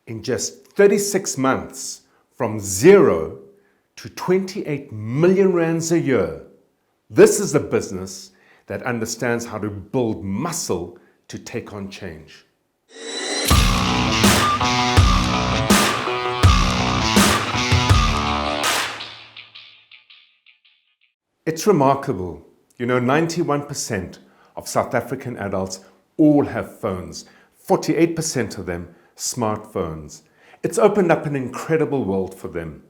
in just 36 months from 0 to 28 million rands a year. This is a business that understands how to build muscle to take on change. It's remarkable. 91% of South African adults all have phones, 48% of them smartphones. It's opened up an incredible world for them.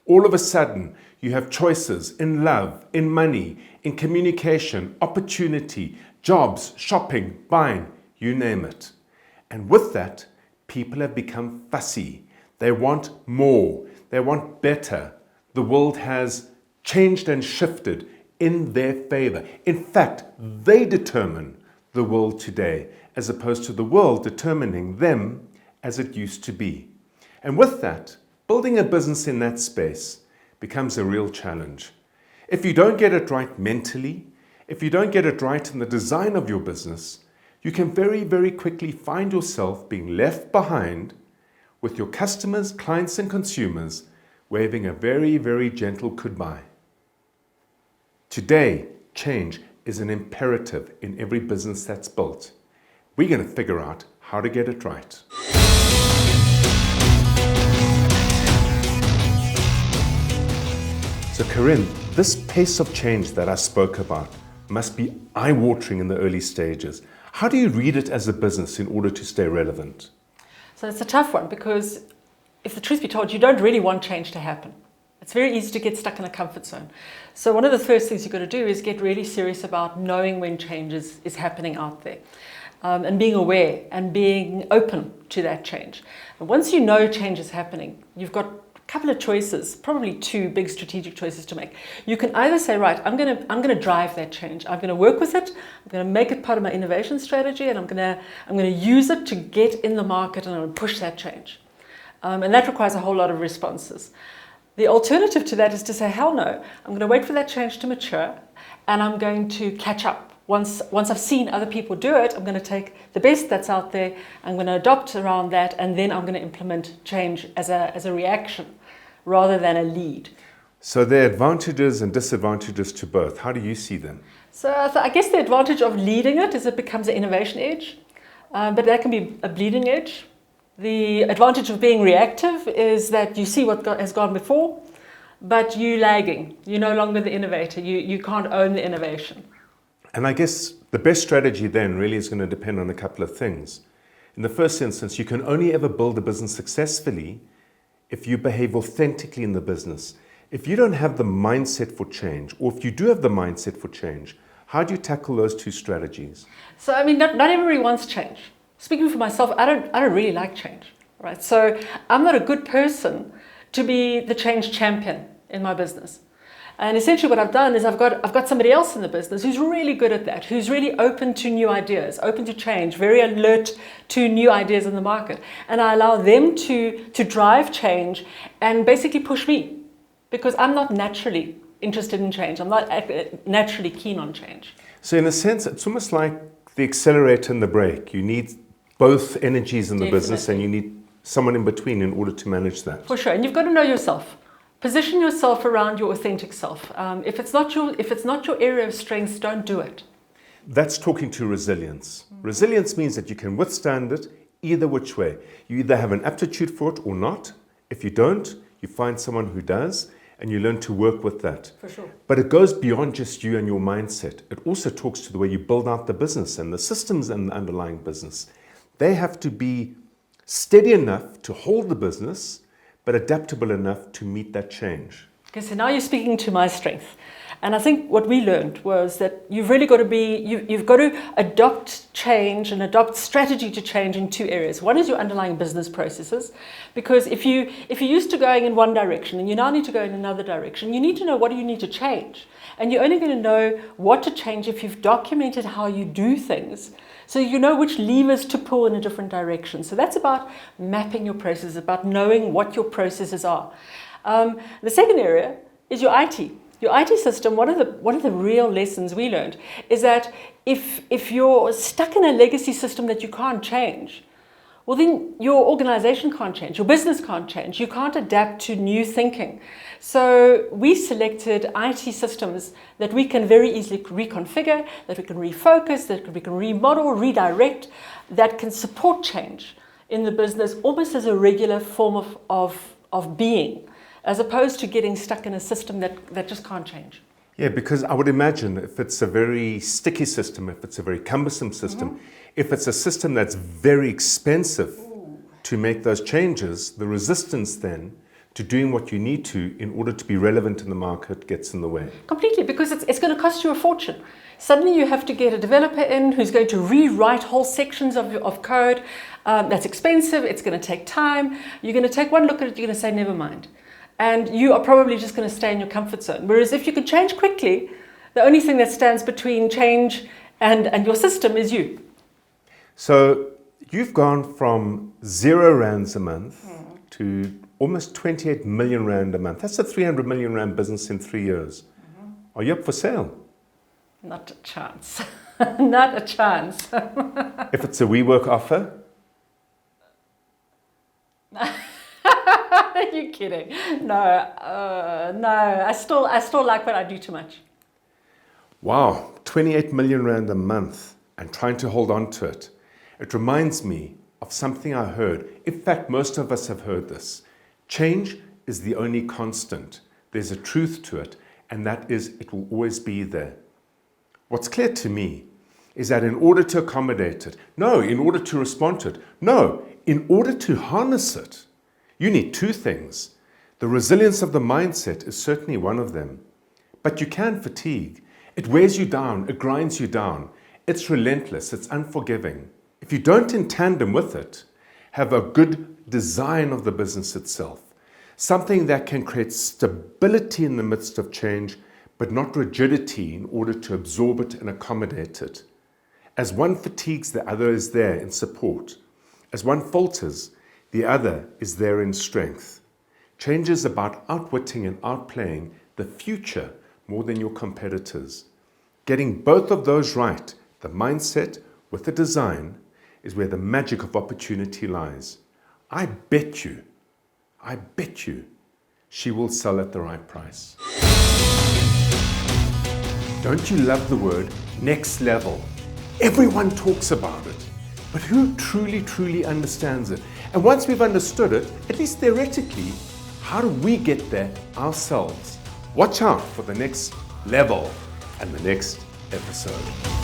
All of a sudden, you have choices in love, in money, in communication, opportunity, jobs, shopping, buying, you name it. And with that, people have become fussy. They want more. They want better. The world has changed and shifted in their favor. In fact, they determine the world today, as opposed to the world determining them as it used to be. And with that, building a business in that space becomes a real challenge. If you don't get it right mentally, if you don't get it right in the design of your business, you can very, very quickly find yourself being left behind with your customers, clients, and consumers waving a very, very gentle goodbye. Today, change is an imperative in every business that's built. We're going to figure out how to get it right. So Carien, this pace of change that I spoke about must be eye-watering in the early stages. How do you read it as a business in order to stay relevant? So it's a tough one because if the truth be told, you don't really want change to happen. It's very easy to get stuck in a comfort zone. So one of the first things you've got to do is get really serious about knowing when change is happening out there, and being aware and being open to that change. And once you know change is happening, you've got a couple of choices, probably two big strategic choices to make. You can either say, right, I'm going to drive that change. I'm going to work with it. I'm going to make it part of my innovation strategy, and I'm going to use it to get in the market, and I'm going to push that change. And that requires a whole lot of responses. The alternative to that is to say, hell no, I'm going to wait for that change to mature, and I'm going to catch up. Once I've seen other people do it, I'm going to take the best that's out there, I'm going to adopt around that, and then I'm going to implement change as a reaction rather than a lead. So there are advantages and disadvantages to both. How do you see them? So I guess the advantage of leading it is it becomes an innovation edge, but that can be a bleeding edge. The advantage of being reactive is that you see what has gone before, but you're lagging. You're no longer the innovator. You can't own the innovation. And I guess the best strategy then really is going to depend on a couple of things. In the first instance, you can only ever build a business successfully if you behave authentically in the business. If you don't have the mindset for change, or if you do have the mindset for change, how do you tackle those two strategies? So, I mean, not everybody wants change. Speaking for myself, I don't really like change, right? So I'm not a good person to be the change champion in my business. And essentially what I've done is I've got somebody else in the business who's really good at that, who's really open to new ideas, open to change, very alert to new ideas in the market. And I allow them to drive change and basically push me, because I'm not naturally interested in change. I'm not naturally keen on change. So in a sense, it's almost like the accelerator and the brake. You need both energies in the business, and you need someone in between in order to manage that. For sure, and you've got to know yourself. Position yourself around your authentic self. If it's not your area of strength, don't do it. That's talking to resilience. Resilience means that you can withstand it either which way. You either have an aptitude for it or not. If you don't, you find someone who does, and you learn to work with that. For sure. But it goes beyond just you and your mindset. It also talks to the way you build out the business and the systems and the underlying business. They have to be steady enough to hold the business, but adaptable enough to meet that change. Okay, so now you're speaking to my strength. And I think what we learned was that you've really got to you've got to adopt change and adopt strategy to change in two areas. One is your underlying business processes, because if you're used to going in one direction and you now need to go in another direction, you need to know what do you need to change. And you're only going to know what to change if you've documented how you do things, so you know which levers to pull in a different direction. So that's about mapping your processes, about knowing what your processes are. The second area is your IT. Your IT system, one of the real lessons we learned is that if you're stuck in a legacy system that you can't change, well then your organization can't change, your business can't change, you can't adapt to new thinking. So we selected IT systems that we can very easily reconfigure, that we can refocus, that we can remodel, redirect, that can support change in the business almost as a regular form of being, as opposed to getting stuck in a system that just can't change. Yeah, because I would imagine if it's a very sticky system, if it's a very cumbersome system, if it's a system that's very expensive to make those changes, the resistance then to doing what you need to in order to be relevant in the market gets in the way. Completely, because it's going to cost you a fortune. Suddenly you have to get a developer in who's going to rewrite whole sections of code. That's expensive, it's going to take time. You're going to take one look at it, you're going to say, never mind. And you are probably just going to stay in your comfort zone. Whereas if you can change quickly, the only thing that stands between change and your system is you. So you've gone from 0 rands a month to almost 28 million rand a month. That's a 300 million rand business in 3 years. Are you up for sale? Not a chance. Not a chance. If it's a WeWork offer? Are you kidding? No, no. I still like what I do too much. Wow, 28 million rand a month and trying to hold on to it. It reminds me of something I heard. In fact, most of us have heard this. Change is the only constant. There's a truth to it, and that is it will always be there. What's clear to me is that in order to accommodate it, no, in order to respond to it, no, in order to harness it, you need two things. The resilience of the mindset is certainly one of them, but you can fatigue. It wears you down, it grinds you down. It's relentless, it's unforgiving. If you don't in tandem with it, have a good design of the business itself, something that can create stability in the midst of change, but not rigidity in order to absorb it and accommodate it. As one fatigues, the other is there in support. As one falters, the other is there in strength. Change is about outwitting and outplaying the future more than your competitors. Getting both of those right, the mindset with the design, is where the magic of opportunity lies. I bet you, she will sell at the right price. Don't you love the word next level? Everyone talks about it, but who truly understands it? And once we've understood it, at least theoretically, how do we get there ourselves? Watch out for the next level and the next episode.